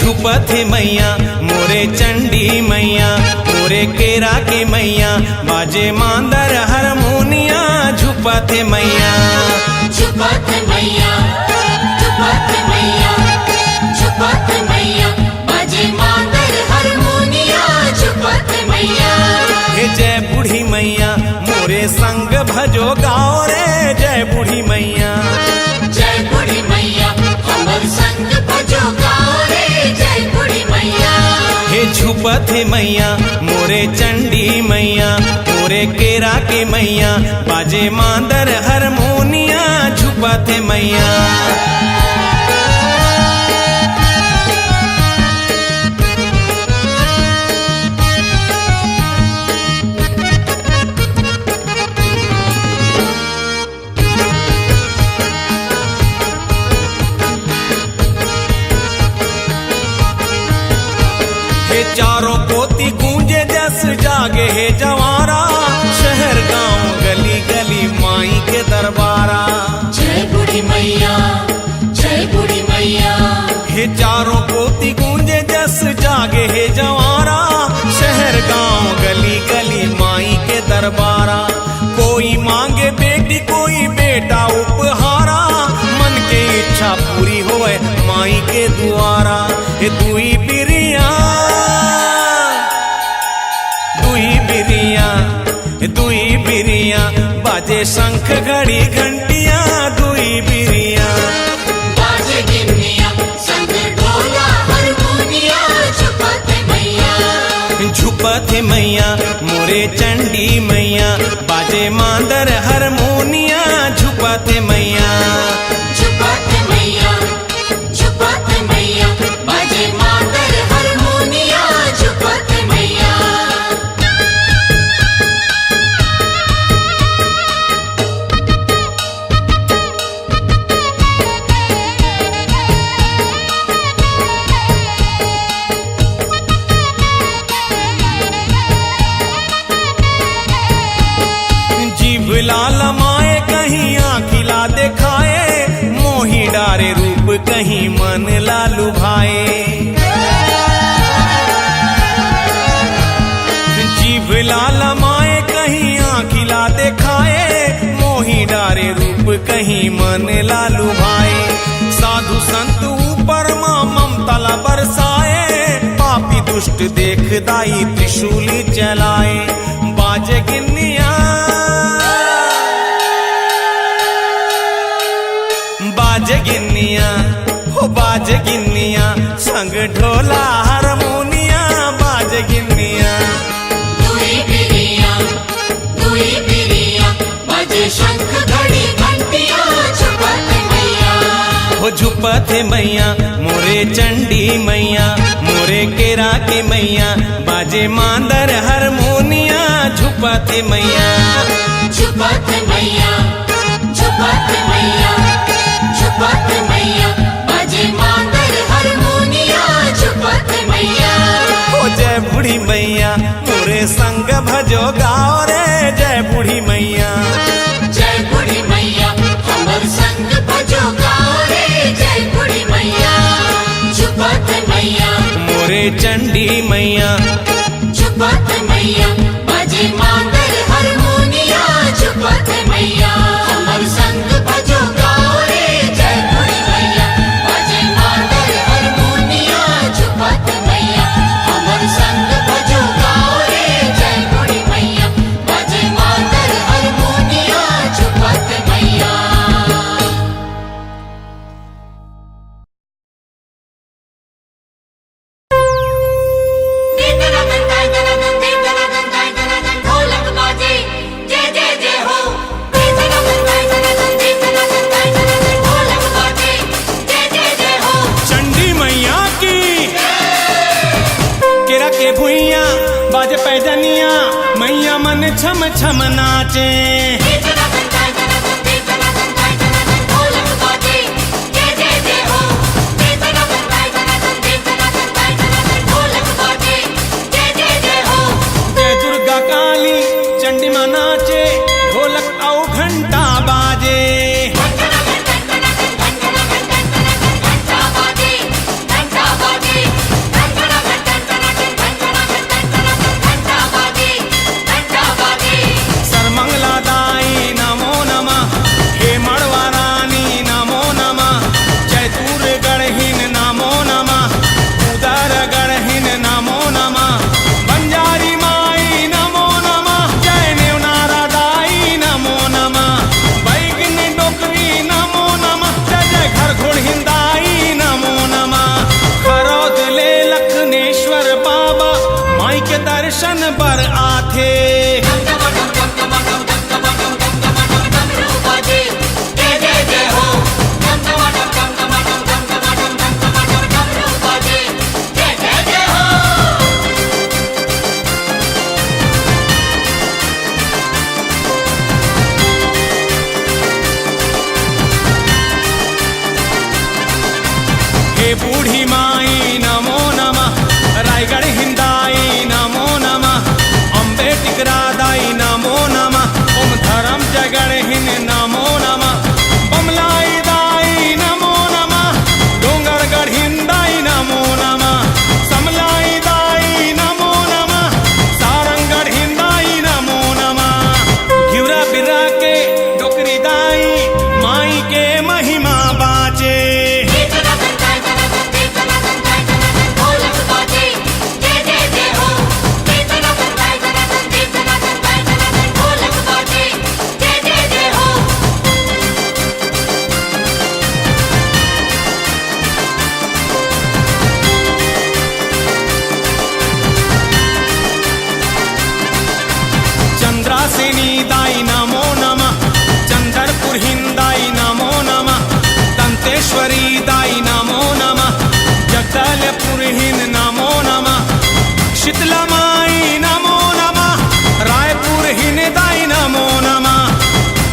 झुपत है मैया मोरे चंडी मैया, मोरे केरा के मैया बाजे मांदर हारमोनिया। झुपत है मैया, झुपत मैया, झुपत मैया, झुपत मैया बाजे मांदर हारमोनिया। झुपत मैया, हे जय बूढ़ी मैया मोरे संग भजो गाओ रे। जय बूढ़ी मैया, जय बूढ़ी मैया हमर संग भजो गाओ रे। जय बूढ़ी मैया, हे झुपत है मैया मोरे चंडी मैया, मोरे केरा के मैया बाजे मांदर हारमोनिया। झुपत है मैया, हे चारों कोती गूंजे जस जागे हे जवारा। शहर गांव गली गली माई के दरबारा। जय बूढ़ी मैया, जय बूढ़ी मैया, हे चारों कोती गूंजे जस जागे हे जवारा। शहर गांव गली गली माई के दरबारा। कोई मांगे बेटी कोई बेटा उपहारा, मन के इच्छा पूरी होए माई के द्वारा। हे दुई बिरिया, दुई बिरिया बाजे शंख घड़ी घंटिया। दुई बिरिया बाजे गिन्निया संग ढोला हारमोनिया। झुपत मैया, झुपत मैया मोरे चंडी मैया बाजे मांदर हारमोनिया। झुपत मैया, झुपत मैया, झुपत मैया बाजे मांदर हारमोनिया। झुपत मैया, जीभ लाल माए कहीं आखिला दिखाए। मोही डारे रूप कहीं मन लालू भाए। जीभ लाल माए कहीं आखिला दिखाए। मोही डारे रूप कहीं मन लालू भाए। साधु संत ऊपर मां ममता ला बरसाए। पापी दुष्ट देख दाई त्रिशूली चलाए। बाजे गिन्निया, बाजे गिन्निया, हो बाजे गिन्निया संग ढोला हारमोनिया। बाजे गिन्निया, दुई बिरिया, दुई बिरिया बाजे शंख घड़ी घंटिया। झुपत मैया, हो झुपत मैया मोरे चंडी मैया, मोरे केरा के मैया बाजे मांदर हारमोनिया। झुपत मैया, झुपत मैया, झुपत मैया, झुपत मैया बाजे मांदर हारमोनिया। झुपत मैया, हो जय बूढ़ी मैया मोरे संग भजो गाओ रे। जय बूढ़ी मैया, जय बूढ़ी मैया हमर संग भजो गाओ रे। जय बूढ़ी मैया, झुपत मैया मोरे चंडी मैया, झुपत मैया बाजे मांदर हारमोनिया। झुपत मैया हमर संग भजो गाओ रे। जय बूढ़ी मैया बाजे मांदर हारमोनिया। झुपत मैया हमर संग भजो गाओ रे। जय बूढ़ी मैया बाजे मांदर हारमोनिया। झुपत मैया, ढोलक बाजे जय जय जय हो। ढोलक बाजे जय जय जय हो। चंडी मैया की केरा के भुइया बाजे पैजनिया। मैया मन छम छम नाचे। ढोलक बाजे जय जय जय हो। ढोलक बाजे जय जय जय हो। जय दुर्गा काली चंडी मां नाचे। ढोलक औ घंटा बाजे। घंटा बाजे, घंटा बाजे अवतार आथे। हे बूढ़ी माई नमो नमः, रायगढ़ हिंदाई नमो नमः, अम्बे टिकरादाई नमो नमः, ओम धर्म जगड़ हिन नमो नमः, बमलाई दाई नमो नमः, डोंगरगढ़ हिंदाई नमो नमः, समलाई दाई नमो नमः, सारंगढ़ हिंदाई नमो नमः। घिउरा बिरा के डोकरी दाई माई के महिमा बाचे। चंद्रासेनी दाई नमो नमः, चंदरपुर हिंदाई नमो नमः, दंतेश्वरी दाई नमो नमः, जगदलपुर हिंद नमो नमः, शीतला माई नमो नमः, रायपुर हिंद दाई नमो नमः,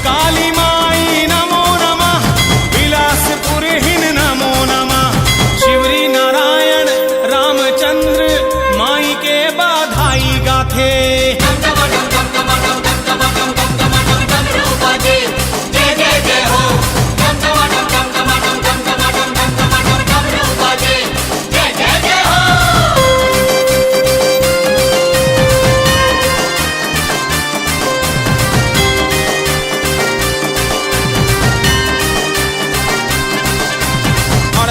काली माई नमो नमः, बिलासपुर हिंद नमो नमः, शिवरी नारायण रामचंद्र माई के बाधाई गाथे।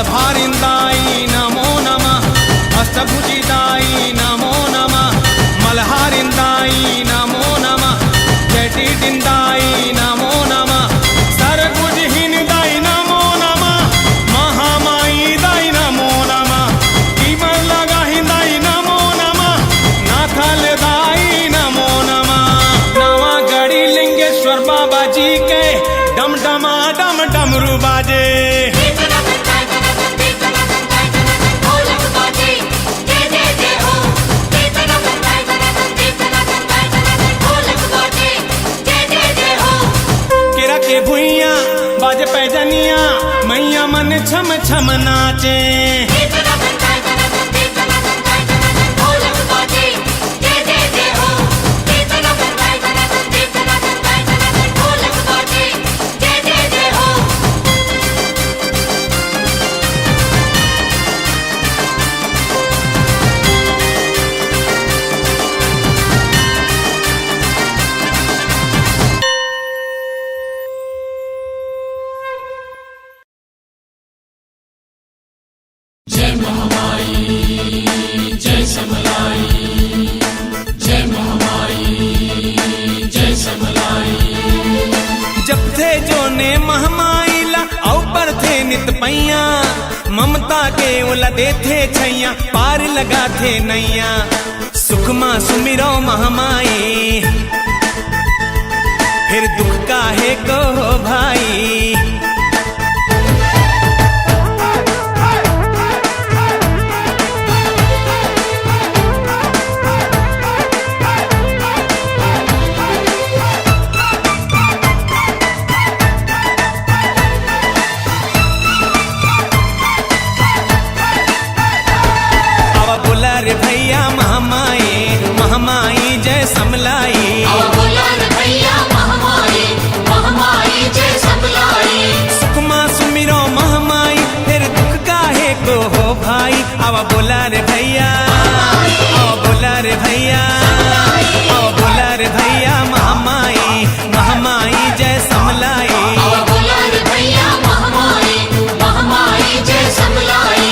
भारिंदाई नमो नमः, अष्टभुजिदाई नमो नमः, मल्हारिंदाई नमो नमः, जटिडिंदाई नमो नमः, सरगुज हिंदाई नमो नमः, महामाई दाई नमो नमः, कीमर लगा हिंदाई नमो नमः, नाथल दाई नमो नमः। नवा गढ़ी लिंगेश्वर बाबा जी के डम डमा डम डमरू बाजे। के भुइया बाज पैजनिया मैया मन छम छम नाचे। जय महामाई जय समलाई, जय महामाई जय समलाई। जब थे जो ने महमाइला ऊपर थे नित पैया, ममता के ओला दे थे छैया, पार लगा थे नैया। सुखमा सुमिरो महमाई, फिर दुख काहे को हो भाई। रे भैया महामाई, महामाई जय समलाई। बोला रे भैया महामाई, महामाई जय समलाई। सुखमा सुमिरो महामाई, फिर दुख काहे को हो भाई। आवा बोला रे भैया, आवा बोला रे भैया, आवा बोला रे भैया महामाई, महामाई जय समलाई। बोला रे भैया महामाई, महामाई जय समलाई।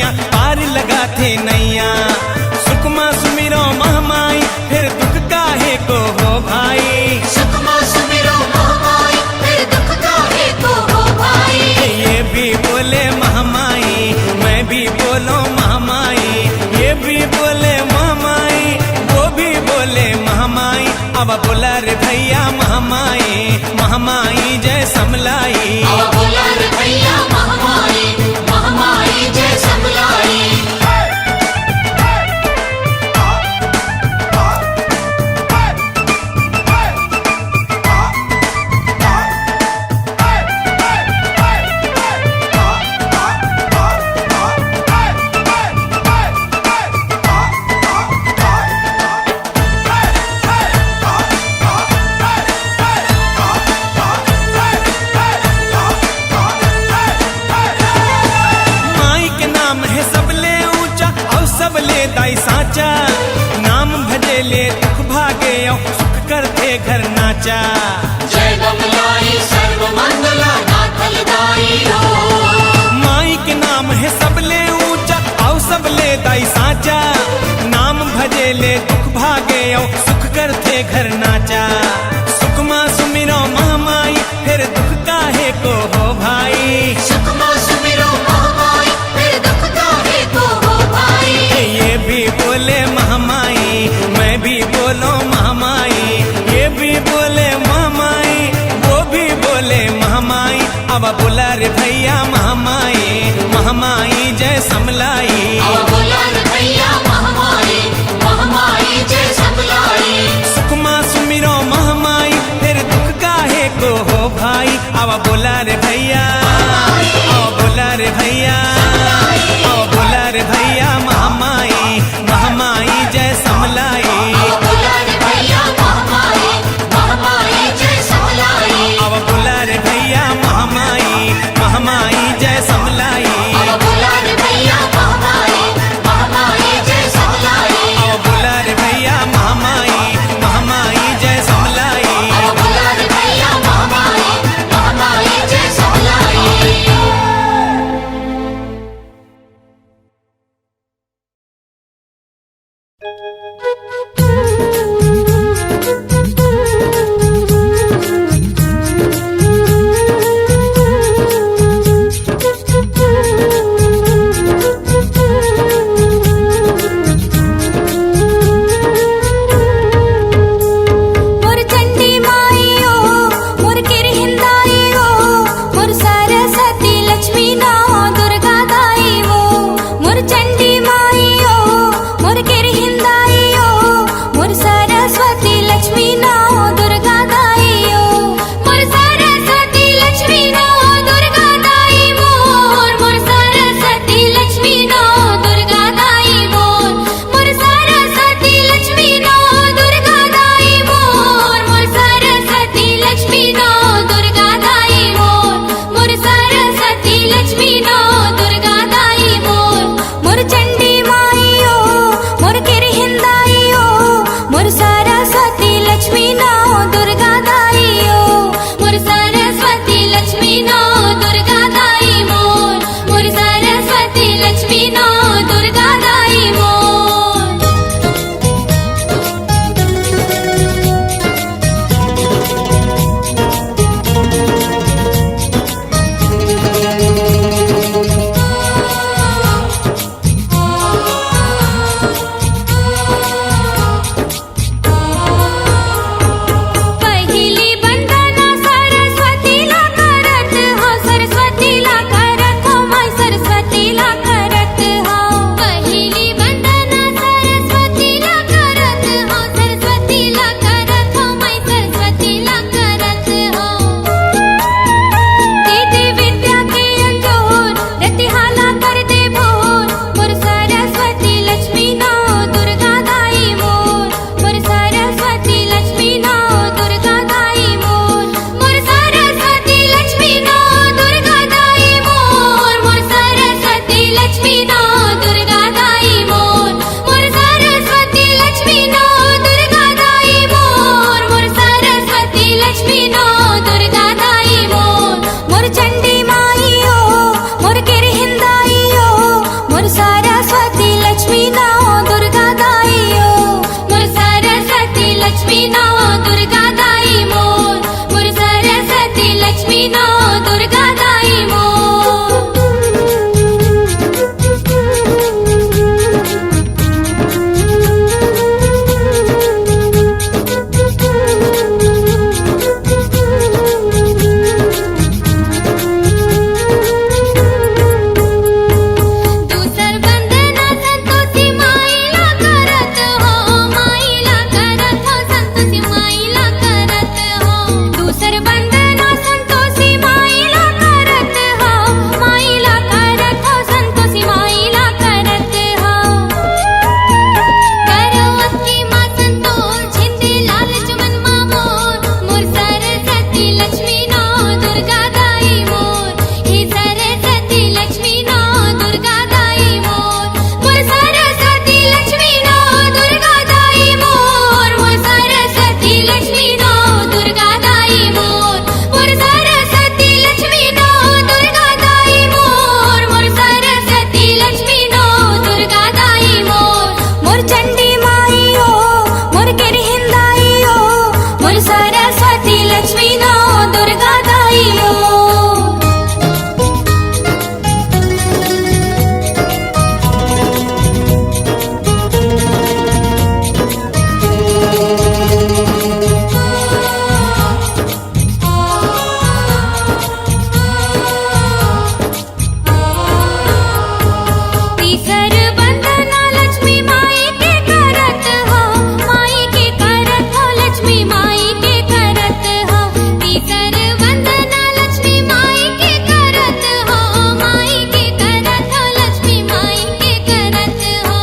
मैया पार लगा थे नैया। सुकमा सुमिरो महामाई फिर दुख काहे को हो भाई। सुकमा सुमिरो महामाई फिर दुख काहे को हो भाई। ये भी बोले महामाई मैं भी बोलो महामाई। ये भी बोले महामाई वो भी बोले महामाई। अब बोला रे भैया महामाई महामाई जय समलाई। अब बोला रे भैया महामाई महामाई जय समलाई। सबले दाई साचा नाम भजे ले दुख भागे और सुख करते घर नाचा। जय बमलाई सर्व मंगला नाथलदाई हो। माई के नाम है सबले ऊंचा और सबले दाई साचा। नाम भजे ले दुख भागे और सुख करते घर नाचा। सुकमा सुमिरो महामाई फिर दुख काहे को हो भाई। सुकमा सुमिरो महामाई फिर दुख काहे को हो भाई। ये भी बोले महामाई मैं भी बोलो महामाई। ये भी बोले महामाई वो भी बोले महामाई। अब बोला रे भैया महामाई महामाई जय समलाई। अब बोला रे भैया महामाई महामाई जय समलाई। सुकमा सुमिरो महामाई फिर दुख काहे को हो भाई। अब बोला रे भैया अब बोला रे भैया अब बोला रे भैया महामाई महामाई जय समलाई। अब बोला रे भैया महामाई महामाई जय समलाई। अब बोला रे भैया महामाई महामाई जय समलाई। अब बोला रे भैया महामाई महामाई जय समलाई। अब बोला रे भैया महामाई महामाई जय समलाई। अब बोला रे भैया महामाई महामाई जय समलाई। लक्ष्मी नो दुर्गा दाई मोर। दूसर वंदना संतोषी माईला करत हो, माईला करत हो, संतोषी माईला करत हो। दूसर वंदना संतोषी माईला करत हो, माईला करत हो, संतोषी माईला करत हो। करो अक्की माँ संतोष झिंदे लाल चमन माँ मोर, मोर सरस्वती लक्ष्मी नो दुर्गा दाई मोर। हे सरस्वती लक्ष्मी नो दुर्गा दाई मोर, मोर सरस्वती लक्ष्मी नो दुर्गा दाई मोर। मोर सरस्वती लक्ष्मी नो दुर्गा दाई मोर, मोर सरस्वती लक्ष्मी नो दुर्गा दाई मोर। मोर सरस्वती लक्ष्मी नो दुर्गा दाई मोर, मोर चंडी माई ओ, मोर गिरहिंदाई ओ, मोर सरस्वती लक्ष्मी नो दुर्गा दाई ओ। तीसर वंदना लक्ष्मी माई के करत हो, माई के करत हो, लक्ष्मी माई के करत हो। तीसर वंदना लक्ष्मी माई के करत हो, माई के करत हो, लक्ष्मी माई के करत हो।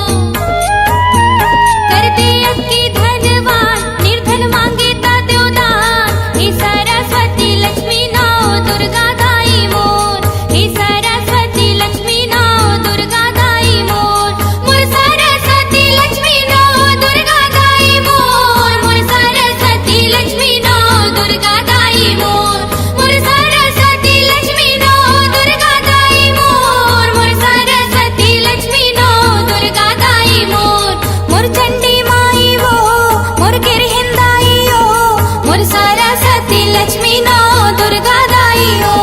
करते अक्की धनवान निर्धन मांगे ता देवदान, हे सरस्वती लक्ष्मी नो दुर्गा दाई मोर। हे सरस्वती लक्ष्मी नो दुर्गा दाई मोर, मोर सरस्वती लक्ष्मी नो दुर्गा दाई मोर। मोर सरस्वती लक्ष्मी नो दुर्गा दाई मोर, मोर सरस्वती लक्ष्मी नो दुर्गा दाई मोर। मोर सरस्वती लक्ष्मी नो दुर्गा दाई मोर, मोर चंडी माई वो, मोर गिरहिंदाई ओ, मोर सरस्वती लक्ष्मी नो दुर्गा दाई ओ।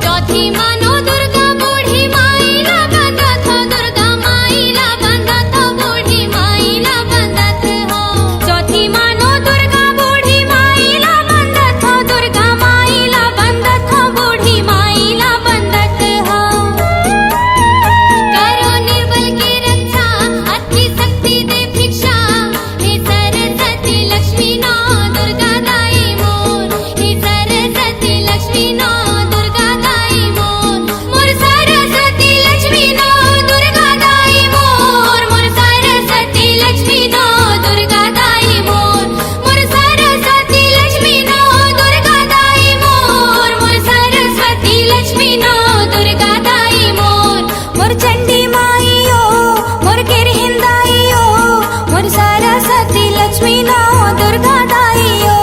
चौथी मानो दुर्गा बूढ़ी माईला बंदत हो, दुर्गा माईला बंदत हो, बूढ़ी माईला बंदत हो। चौथी मानो दुर्गा बूढ़ी माईला बंदत हो, दुर्गा माईला बंदत हो, बूढ़ी माईला बंदत हो। करो निर्बल की रक्षा, अति शक्ति दे भिक्षा, हे सरस्वती लक्ष्मी नो दुर्गा दाई मोर। हे सरस्वती लक्ष्मी नो दुर्गा दाई मोर, मोर सरस्वती लक्ष्मी नो दुर्गा दाई मोर। मोर सरस्वती लक्ष्मी नो दुर्गा दाई मोर, मोर सरस्वती लक्ष्मी नो दुर्गा दाई मोर। मोर सरस्वती लक्ष्मी नो दुर्गा दाई मोर, मोर चंडी माई ओ, मोर गिरहिंदाई ओ, मोर सरस्वती लक्ष्मी नो दुर्गा दाई ओ।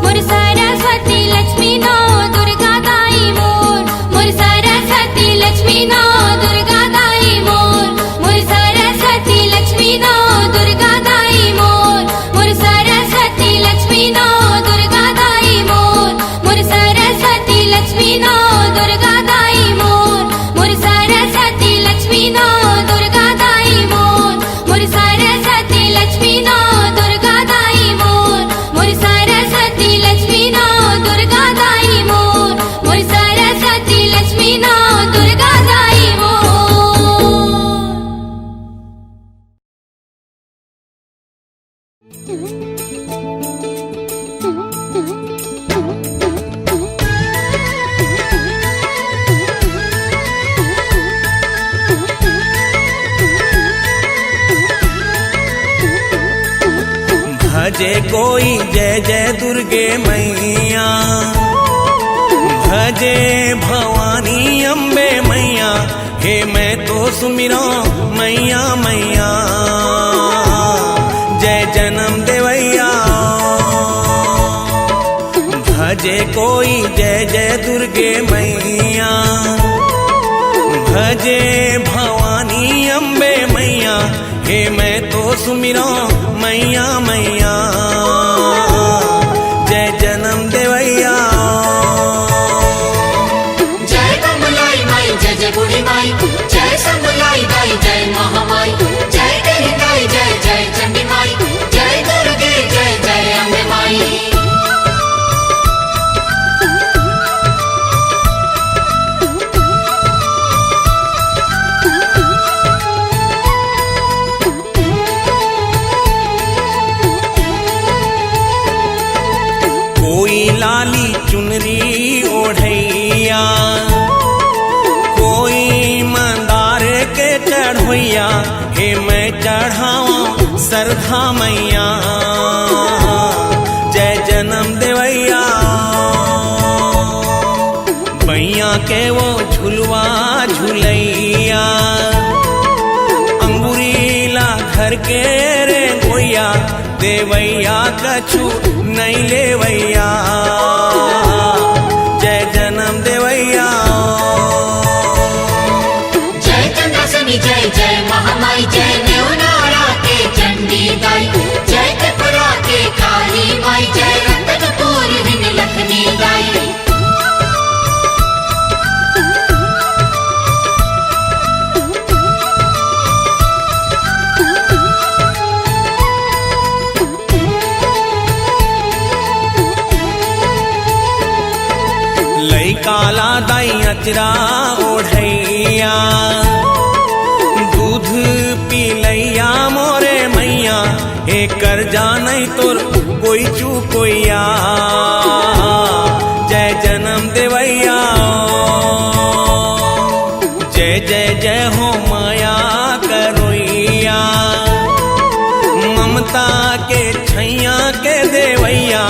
मोर सरस्वती लक्ष्मी नो दुर्गा दाई मोर, मोर सरस्वती लक्ष्मी नो दुर्गा दाई मोर। मोर सरस्वती लक्ष्मी नो दुर्गा दाई मोर, मोर सरस्वती लक्ष्मी नो दुर्गा दाई मोर। मोर सरस्वती लक्ष्मी नो दुर्गा दाई मोर, मोर सरस्वती लक्ष्मी नो दुर्गा दाई मोर। मोर सरस्वती लक्ष्मी नो दुर्गा दाई मोर, मोर सरस्वती लक्ष्मी नो दुर्गा दाई मोर। मोर सरस्वती लक्ष्मी नो दुर्गा दाई भजे कोई जय जय दुर्गे मैया, भजे भवानी अम्बे मैया। हे मैं तो सुमिरो मैया मैया, जय जन्म देवैया भजे कोई जय जय दुर्गे मैया, भजे भवानी अम्बे मैया, हे मैं तो सुमिरो मैया मैया। जय जन्म देवैया, जय कमलाई माई, जय जय बूढ़ी माई, जय संबलाई दाई, जय महामाई, जय गही दाई, जय जय चंडी माई, जय दुर्गे जय जय अम्बे माई। कोई लाली चुनरी ओढ़ैया, कोई मंदार के चढ़ोइया, हे मैं चढ़ावा सरधा मैया। जय जन्म देवैया, बैया के वो झुलवा झुलैया, अंगुरीला घर के रे गोया, देवैया कछु नहीं लेवैया। जय जन्म देवैया, जय चंद्रसनी जय जय महामाई, जय नेवनारा के चंडी दाई, जय त्रिपुरा के काली माई, जय रतनपुर हिन लखनी दाई। काला दाई अचरा ओढ़ैया, दूध पीलैया मोरे मैया, हे कर जा नहीं तोर कोई चूकोइया। जय जन्म देवैया, जय जय जय हो माया करोइया, ममता के छैया के देवैया,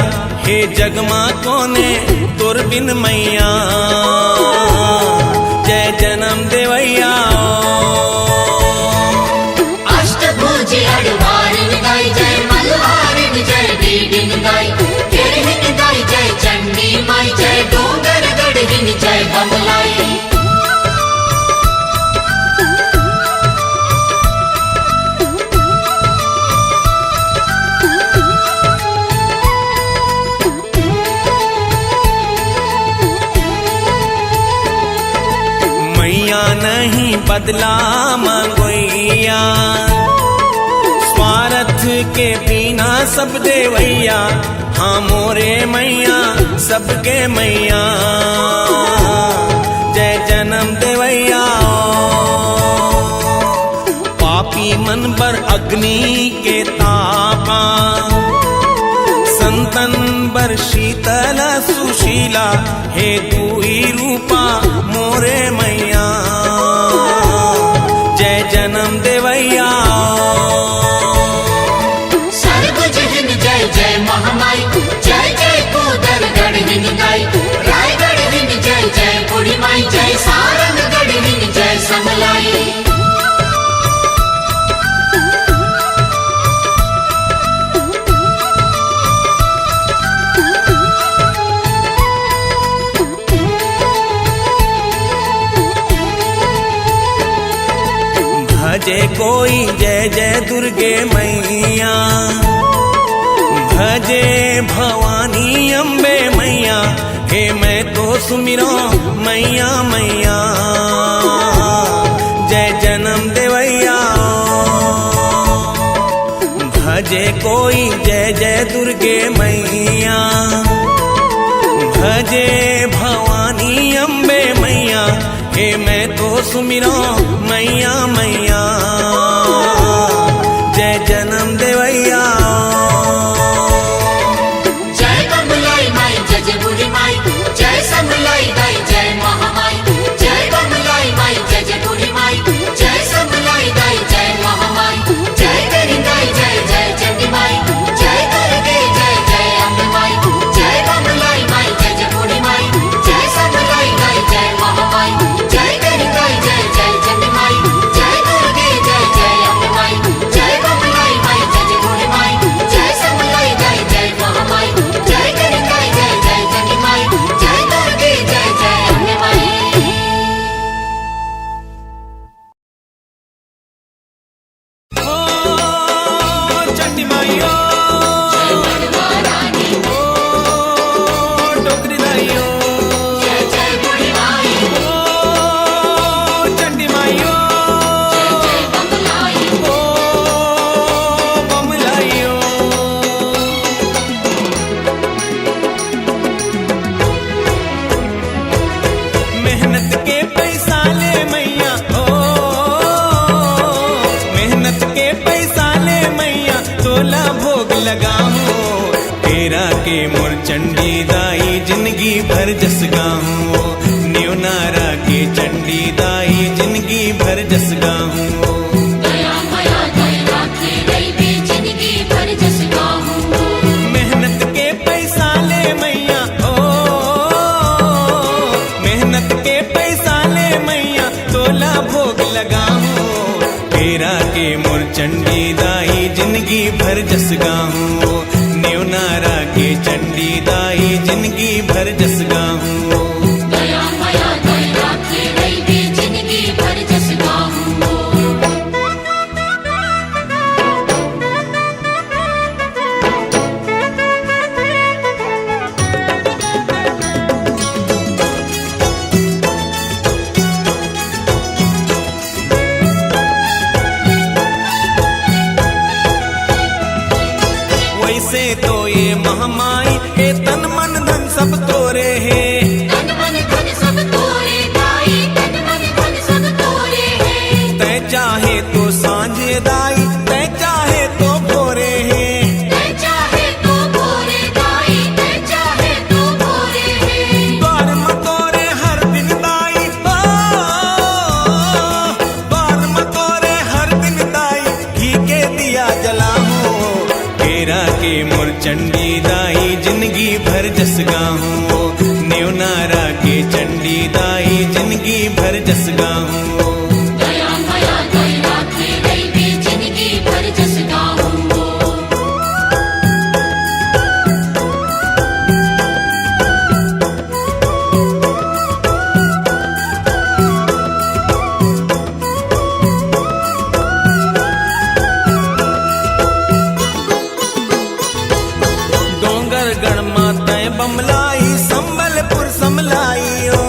हे जगमा कोने तोर बिन मैया। जय जन्म देवैया, अष्टभुज अड़वारिन दाई, जय मल्हारिन जय बीडिन दाई, गिरहिन दाई जय चंडी माई, जय डोंगर गढ़हिन जय बमलाई। नहीं बदला मांगोइया, स्वार्थ के बिना सब देवैया, हाँ मोरे मैया सबके मैया। जय जन्म देवैया, पापी मन पर अग्नि के तापा, संतन बर शीतल सुशीला, हे दुई रूपा मोरे मैया। जय जन्म देवैया, सरभुज हिन जय जय महामाई, जय जय कूदर गढ़हिन दाई, रायगढ़ हिन जय जय बूढ़ी माई, जय सारंगगढ़ हिन जय समलाई। भजे कोई जय जय दुर्गे मैया, भजे भवानी अम्बे मैया, हे मैं तो सुमिरो मैया मैया। जय जन्म देवैया, भजे कोई जय जय दुर्गे मैया, भजे भवानी अम्बे मैया, हे मैं तो सुमिरो मैया मैया। जय जन्म देवैया, जय कमलाई माई, जय जय बूढ़ी माई, जय संबलाई दाई, जय महामाई, जय कमलाई माई, जय जय बूढ़ी माई, जय संबलाई दाई, जय महामाई, जय गरी दाई, जय जय चंडी माई, जय दुर्गे जय जय अम्बे माई, जय कमलाई माई, जय जय बूढ़ी माई, जय संबलाई दाई, जय महामाई, जय गरी दाई, जय जय चंडी माई, जय दुर्गे जय जय केरा के मोर चंडी दाई जिंदगी भर जस गाऊं न्योनारा के चंडी दाई जिंदगी भर जस गाऊं दया माया दया के दैवी जिंदगी भर जस गाऊं मेहनत के पैसा ले मैया ओ मेहनत के पैसा ले मैया तोला भोग लगाऊं केरा के मोर चंडी दाई जिंदगी भर जस गाऊं न्योनारा के चंडी दाई जिंदगी भर जस गाऊं दया माया दया के दैवी जिंदगी भर जस गाऊं वैसे तो ये महामाई के तन मन धन सब तोरे है तन मन धन सब तोरे दाई तन मन धन सब तोरे है तै चाहे तो सांझे दाई तै चाहे तो भोरे है तै चाहे तो भोरे दाई तै चाहे तो भोरे है द्वार मतोरे हर दिन दाई द्वार मतोरे हर दिन दाई घी के दिया जलाऊं केरा के मोर चंडी दाई जिंदगी भर जस गाऊं न्योनारा के चंडी दाई जिंदगी भर जस गाऊं दया माया दया के दैवी जिंदगी भर जस गाऊं डोंगर गणमा तय बमलाई संबलपुर समलाई ओ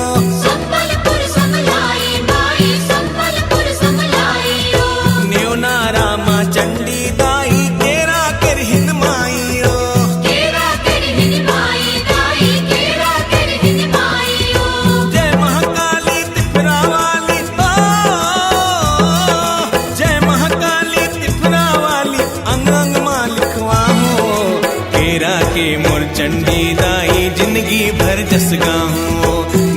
संबलपुर समलाई माई संबलपुर समलाई ओ न्योनारा मां चंडी दाई केरा कर हिंद माई ओ केरा कर हिन माई दाई केरा कर हिन माई ओ जय महाकाली त्रिपुरा वाली जय महाकाली त्रिपुरा वाली अंग अंग मां लिखवाऊं केरा के मोर चंडी दाई जिंदगी भर जस गाऊं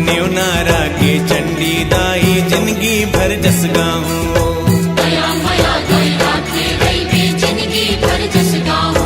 न्योनारा के चंडी दाई जिंदगी भर जस गाऊं दया माया दया के दैवी जिंदगी भर जस गाऊं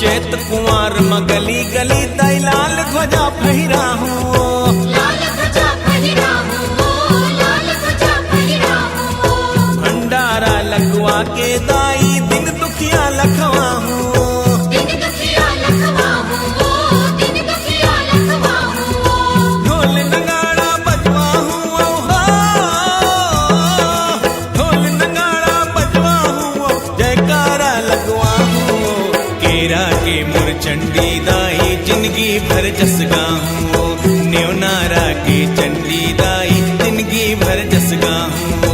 चैत कुंवर में गली गली दाई लाल ध्वजा फहिरा हूँ लाल ध्वजा फहिरा हूँ लाल ध्वजा फहिरा हूँ भंडारा लगवा के दाई दिन दुखिया लखवा हूँ दिन दुखिया लखवा हूँ दिन दुखिया लखवा हूँ ढोल नगाड़ा बजवा हूँ ढोल नगाड़ा बजवा हूँ जयकारा लगवा हूँ केरा के मोर चंडी दाई जिंदगी भर जस गाऊं न्योनारा के चंडी दाई जिंदगी भर जस गाऊं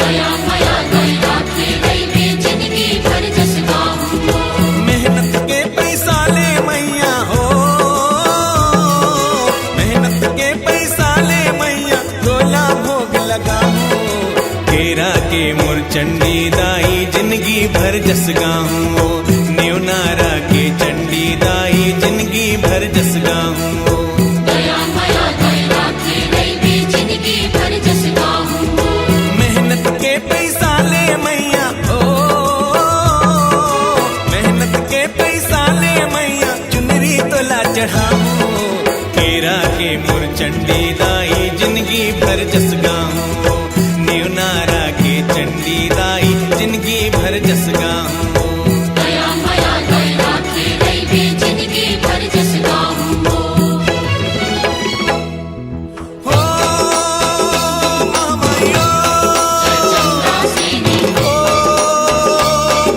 दया माया दया के दैवी जिंदगी भर जस गाऊं मेहनत के पैसा ले मैया हो मेहनत के पैसा ले मैया तोला भोग लगाऊं केरा के मोर चंडी दाई जिंदगी भर जस गाऊं न्योनारा के चंडी दाई जिंदगी भर जस गाऊं दया माया दया के दैवी जिंदगी भर जस गाऊं मेहनत के पैसा ले मैया ओ मेहनत के पैसा ले मैया चुनरी तोला चढ़ाऊं केरा के मोर चंडी दाई जिंदगी भर जस गाऊं न्योनारा के चंडी दाई जिंदगी भर जस गाऊं दया माया दया के दैवी जिंदगी भर जस गाऊं हो मामायो जय चंद्रासिनी ओ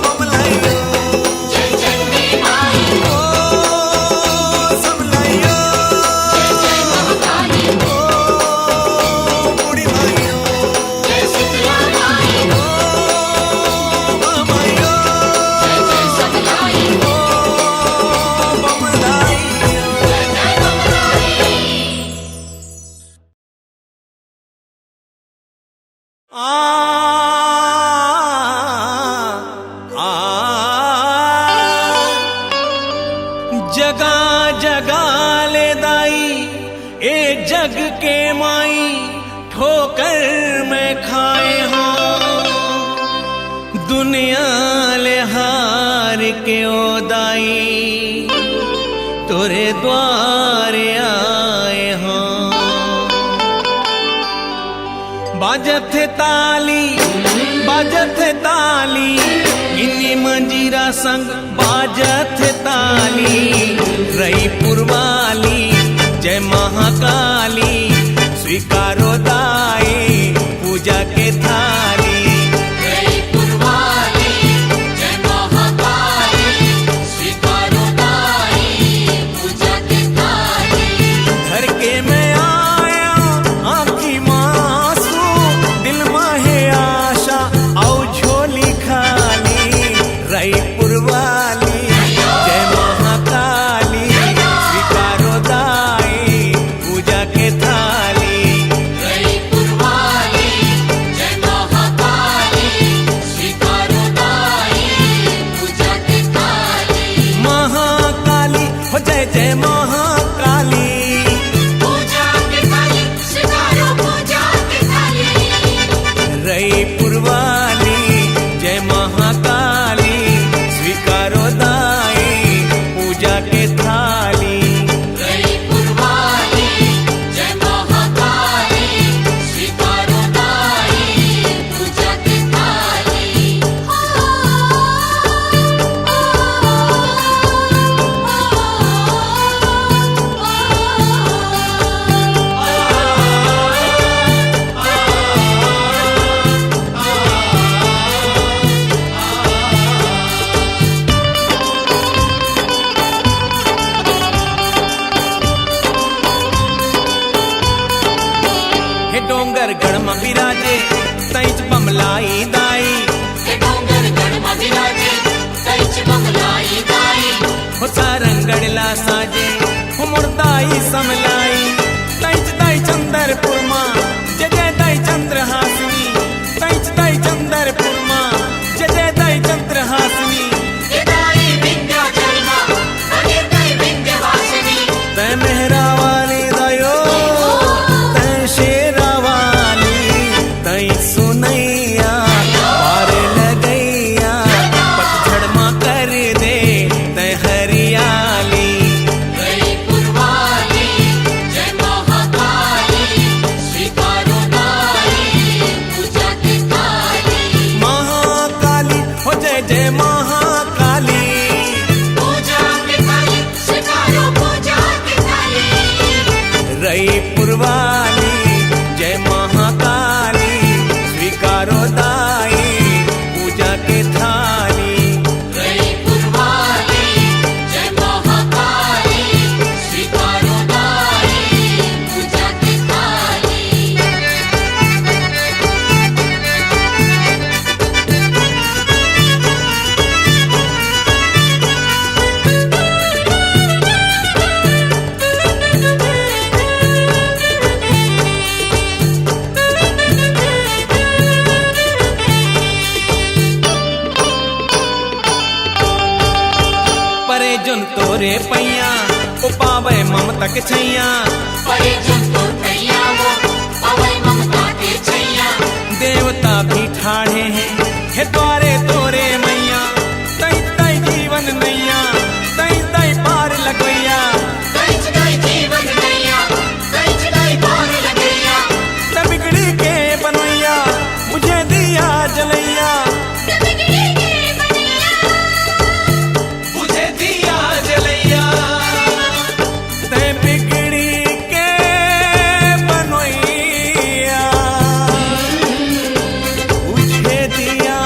बमलायो जय चंडी माई ओ समलायो जय जय महाकाली ओ बुढ़ी आ आ जगा जगा ले दाई ए जग के माई ठोकर में खाए हो दुनिया ले हार के ओ दाई तोरे द्वारे आए हो बाजत ताली इन्नी मंजीरा संग बाजत ताली रही पुरवाली जय महाकाली स्वीकारो दाई पूजा के थाली जय पुरवाली जय महाकाली स्वीकारो दाई पूजा के थाली घर के मैं आया आँखी मांसू दिल माहे आशा औ झोली खाली रही पुरवाली जय महाकाली स्वीकारो दाई पूजा के थाली जय पुरवाली जय महाकाली स्वीकारो दाई पूजा के थाली महाकाली हो जय जय महाकाली पूजा के थाली स्वीकारो पूजा के थाली रही पुरवाली जय महाकाली स्वीकारो दाई पूजा के थाली जय पुरवाली जय महाकाली स्वीकारो दाई पूजा के थाली हे डोंगर गढ़ बिराजे तैच बमलाई दाई के डोंगर गढ़ विराजे कैच बमलाई दाई हो सारंगढ़ला साजे हो मुर्दाई समलाई तैच दाई चंदरपुर माँ जय जय दाई चंद्रहासिनी तैच दाई चंदरपुर माँ जय जय दाई चंद्रहासिनी ये दाई विंध्याचल मां अगे दाई विंध्यवासिनी तै मेहरा वाली दयो तै शेरा वाली तै सुनैया पार लगैया पतझड़ माँ कर दे तै हरियाली जय पुरवाली जय महाकाली स्वीकारो दाई पूजा के थाली महाकाली हो जय जय महाकाली पूजा के थाली स्वीकारो पूजा के थाली रही पुरवाली जय महाकाली स्वीकारो दाई पूजा के थाली जय पुरवाली जय महाकाली स्वीकारो दाई पूजा के थाली परे जुन तोरे पैया उपावे ममता के छैया परे जन तो तैया वो पवै ममता के छैया देवता भी ठाढ़े हैं हे द्वारे तोरे मैया तई तई जीवन नैया तई तई पार लगैया कैच दाई जीवन नैया कैच दाई पार लगैया त बिगड़ी के बनैया मुझे दिया जलैया मुझे दिया जलैया तै बिगड़ी के बनैया मुझे दिया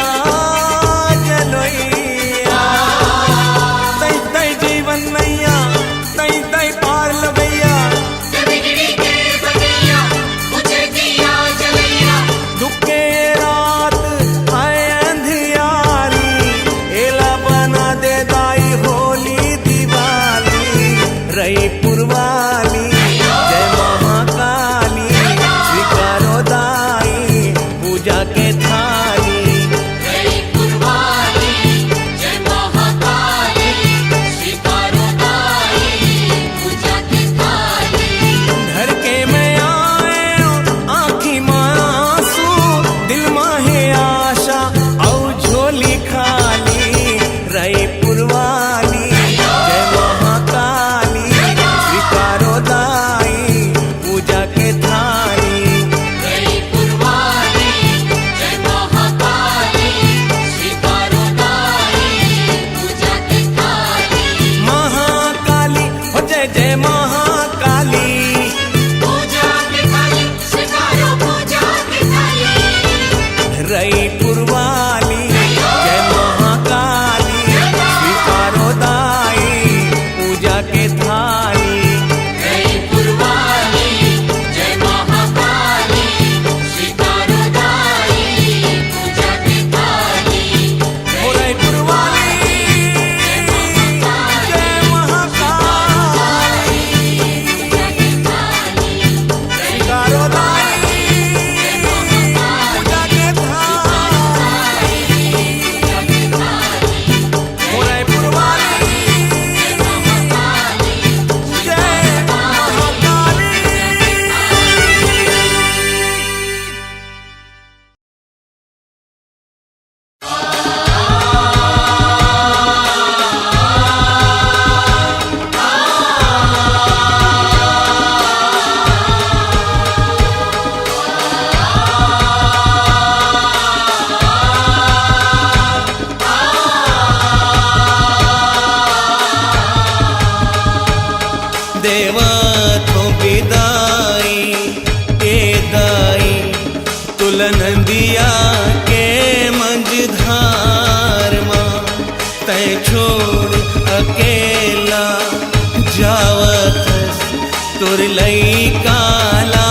तुरलई काला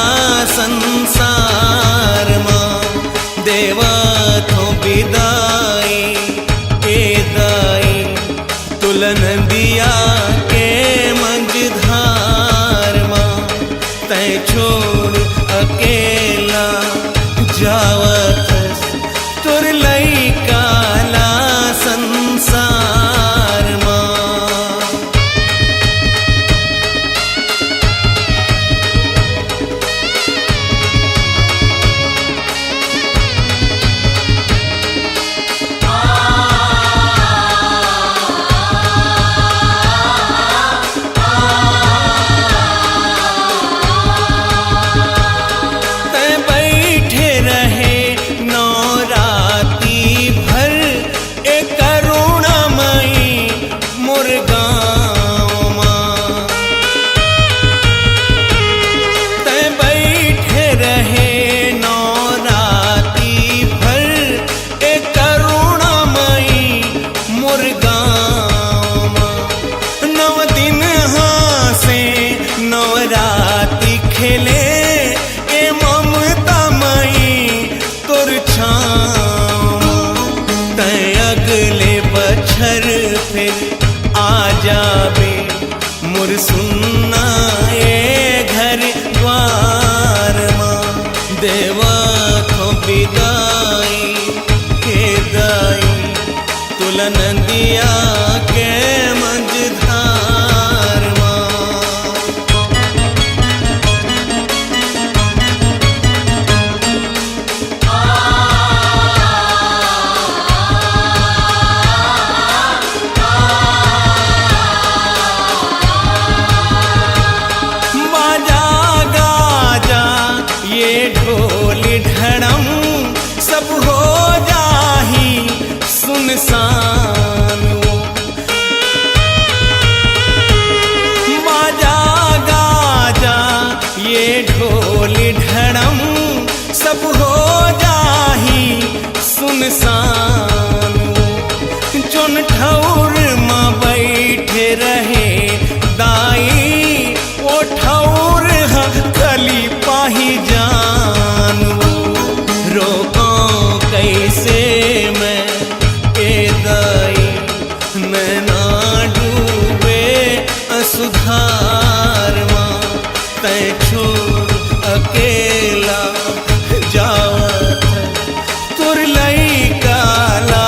संसार मां देवा थो विदाई ए दाई तुलन दिया के मंझधार मां तै छोड़ अकेला जावत तुरलई काला संसार मां फिर आ जावे मुर सुनना ए घर द्वार मां देवा थो विदाई हे दाई तुलन दिया के मंझधार मां ढड़म सब हो जाही सुनसान बाजा गाजा ये ढोल ढड़म सब हो जाही सुनसान चुन ठौर मां बैठे रहे दाई ओ ठौर कली पाही जान रोको कैसे मैं ए दाई नैना डूबे असुधार मां तै छोड़ अकेला जावत तुरलई काला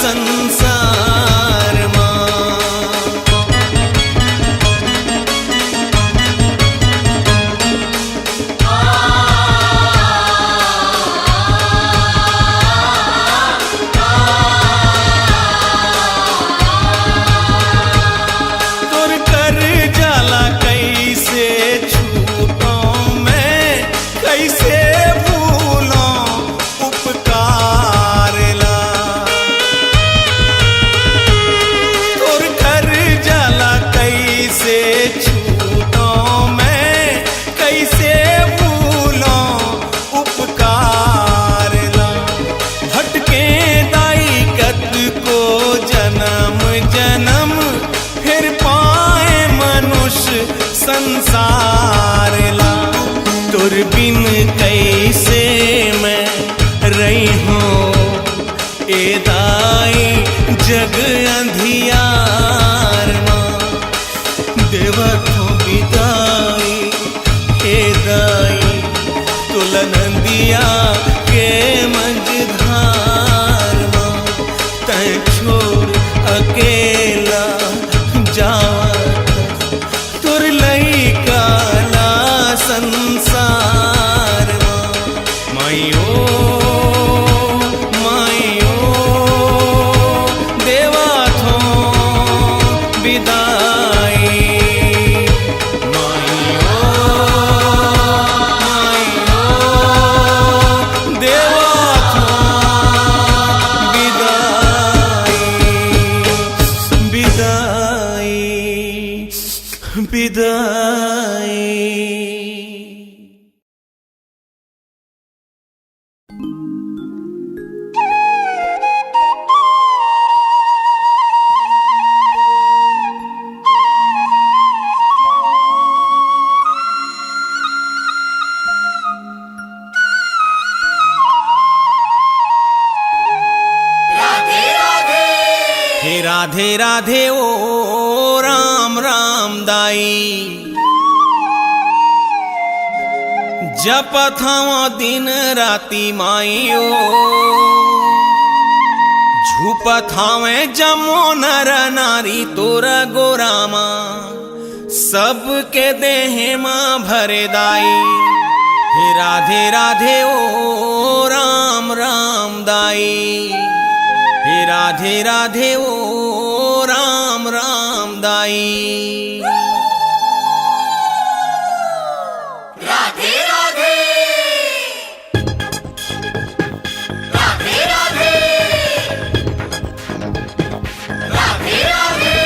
संसार मां संसार ला तुर बिन कैसे मैं रही हूँ ए दाई जग अंधियार मां देवा थो विदाई ए दाई तुलन दिया के मंझधार मां तै छोड़ अकेला जावत तुरलई काला संसार माइयो माइयो देवा थो विदाई माइयो माइयो देवा थो विदाई विदाई विदाई राधे राधे ओ राम राम दाई। जपत हूँ दिन राति माइयो, झूपत हवे जमो नर नारी तोर गोरामा, सबके देह माँ भरे दाई। हे राधे राधे ओ राम राम दाई। हे राधे राधे ओ राम राम दाई। राधे राधे राधे राधे राधे राधे।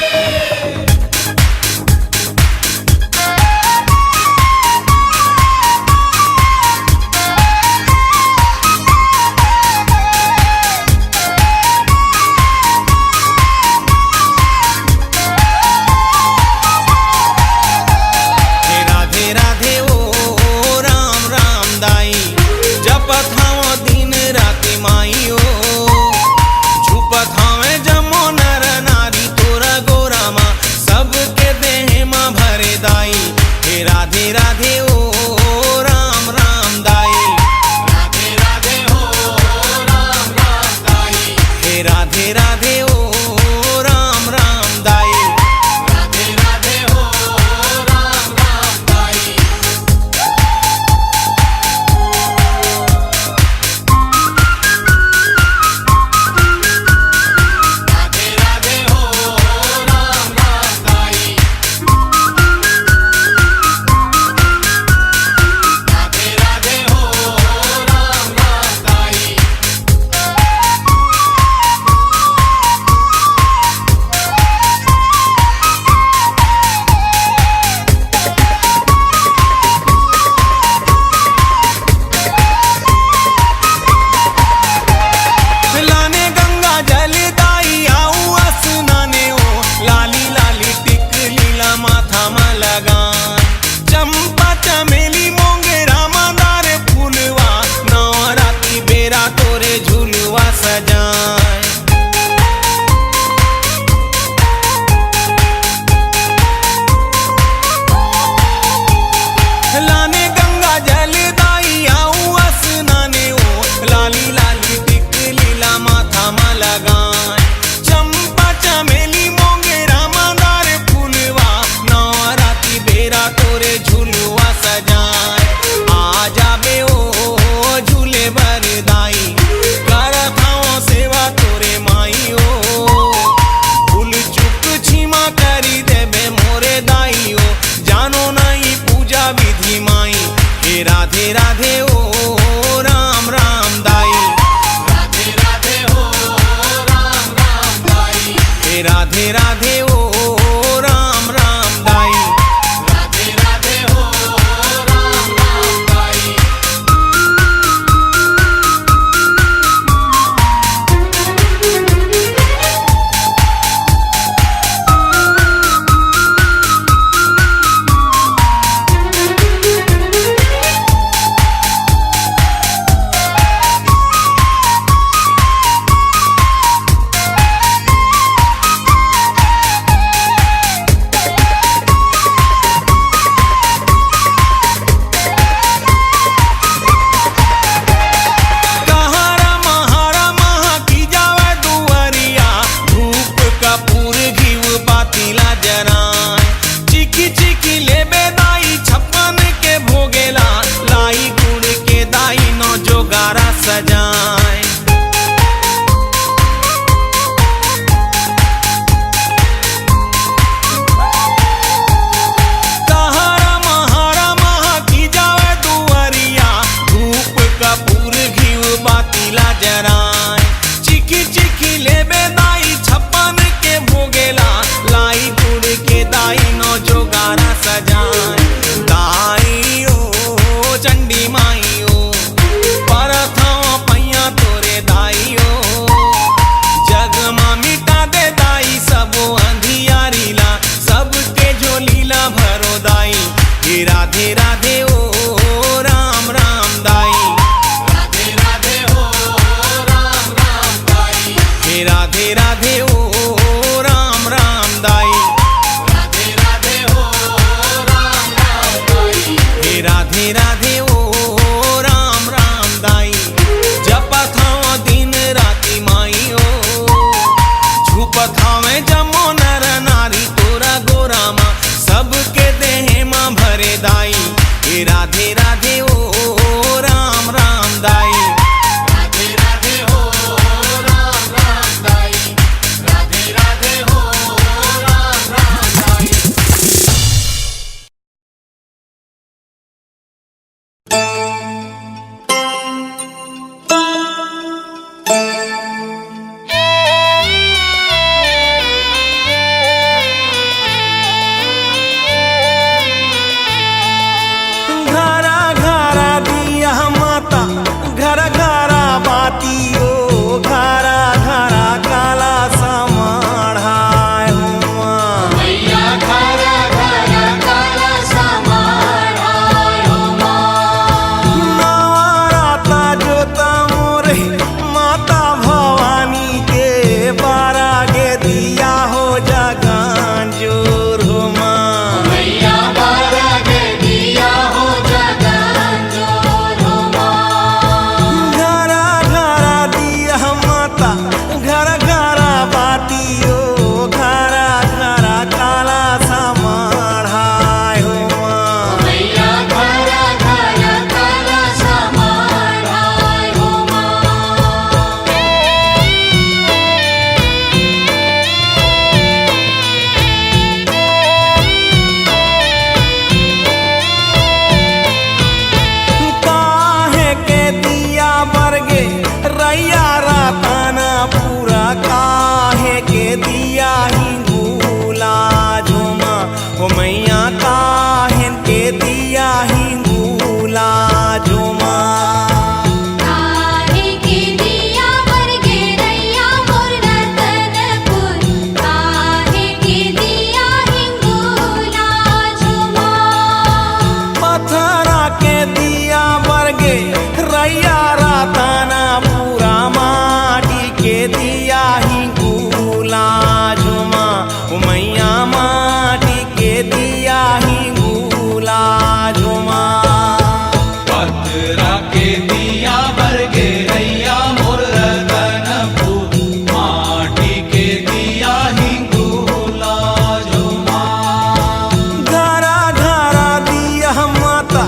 राधे राधे ओ राम राम दाई। राधे राधे हो राम राम दाई। हे राधे राधे ओ राम राम दाई। राधे राधे हो राम राम दाई। राधे राधे हो राम राम दाई। राधे राधे हो राम राम दाई। लाने गंगा जल दाई आऊ स्नाने ओ, लाली लाली टिक लीला माथा में लगान। चंपा चमेली मोंगेरा मंदार फूलवा, नवरात्रि बेरा तोरे झूलवा सजाए। लाने गंगा जल दाई आऊ स्नाने ओ, लाली लाली टिक लीला माथा में लगाए। चंपा चमेली मोंगेरा मंदार फूलवा, नवरात्रि बेरा तोरे झूलवा सजाए। आ जाबे ओ झूले बरदाई, करत हूँ सेवा तोरे माइयो। भूल चुक क्षमा करी देबे मोरे दाइयो, जानो नहीं पूजा विधि माई। हे राधे राधे ओ राम राम दाई। राधे राधे हो राम राम दाई। हे राधे राधे ओ राम राम दाई। राधे राधे हो राम राम दाई। कहारा महारा महा की जावे दुआरिया, धूप कपूर घीव बातीला जराए। चिकी चिकी लेबे दाई छप्पन के भोगेला, लाई गुड़ के दाई नो जोगारा सजाए। कहारा महारा महा की जावे दुआरिया, धूप कपूर घीव बातीला जराए। चिकी चिकी लेबे दाई छप्पन के भोगेला, लाई गुड़ के दाई नो जोगारा सजाए। दाई ओ चंडी माइयो, परत हूँ पैया तोरे दाइयो। जगमा मिटा दे दाई सबो अंधियारीला, सबके झोलीला भरो दाई। हे राधे राधे ओ राम राम दाई। राधे राधे हो राम राम दाई। हे राधे राधे ओ राम माटी के दिया ही गुला झुमा पतरा के दिया बरगे रैया मोर रतनपुर माटी के दिया हिंगूला झुमा घरा घरा दिया माता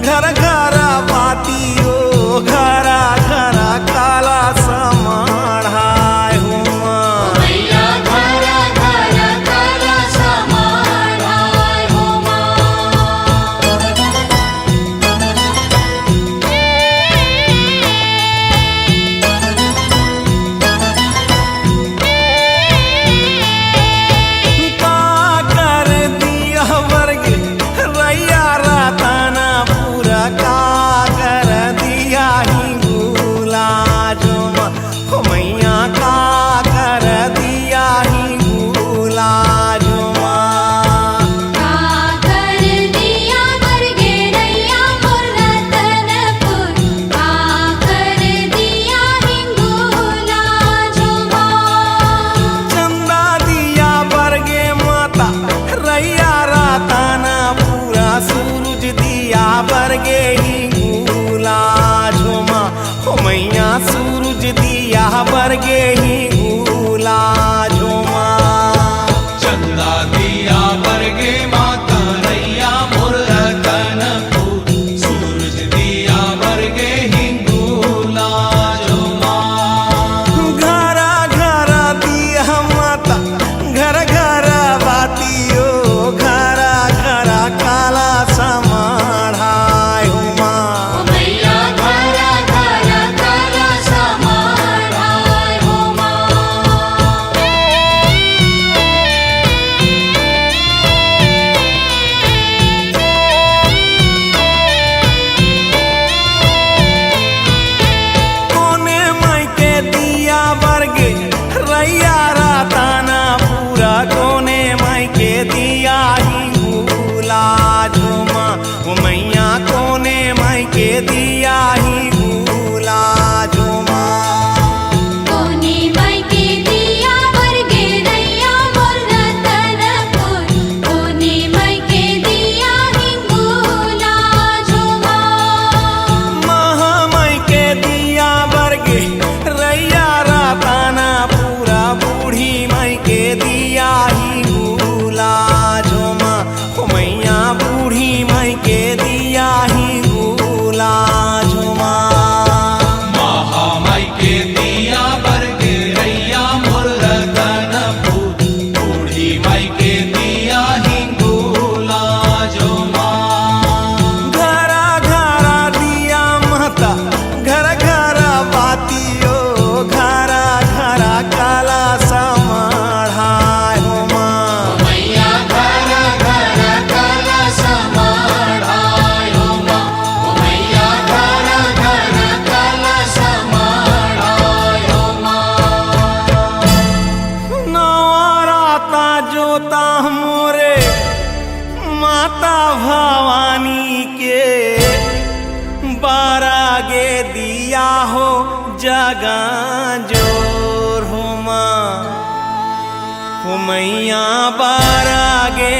घर घरा बातियो घरा घरा काला समाढ़ाय हुमा मैया घरा घरा काला समाढ़ाय हो का कर दिया वर्ग रैया राताना पूरा का कर दिया ही गुला झुमा हो मैया का कर दिया ही गुला झुमा का कर दिया बरगे रैया मोर रतनपुर का कर दिया हिंगोला झुमा चंदा दिया बरगे माता रैया राताना पूरा सूरज दिया बरगे ही गुला झुमा हो मैया सूरज दिया बरगे ही गुला झुमा चंदा दिया बरगे माता रैया मोर रतनपुर सूरज दिया बरगे हिंगूला झुमा घरा घरा दिया माता घर घरा बातियो घरा घरा काला समाढ़ाय हुमा मैया घरा घरा काला समाढ़ाय हो कोने माई के दिया बरगे रैया राताना पूरा कोने माई के दिया ही गुला झुमा वो मैया कोने माई के दिया ही गुला झुमा कोने माई के दिया बरगे रैया मोर रतनपुर कोने माई के दिया हिंगोला झुमा महामाई के दिया बरगे रैया राताना पूरा बूढ़ी माई के दिया ही गुला झुमा हो मैया बूढ़ी माई के दिया ही गुला झुमा महामाई के दिया बरगे रैया मोर रतनपुर बूढ़ी माई के दिया हिंगूला झुमा घरा घरा दिया माता घर घरा बातियो घरा घरा काला समाढ़ाय हुमा मैया घरा घरा काला समाढ़ाय हो मैया घरा घरा काला समाढ़ाय हो नवराता जोता मोरे माता भवानी के बारागे दिया हो जगा जोर हुमा हो मैया बारागे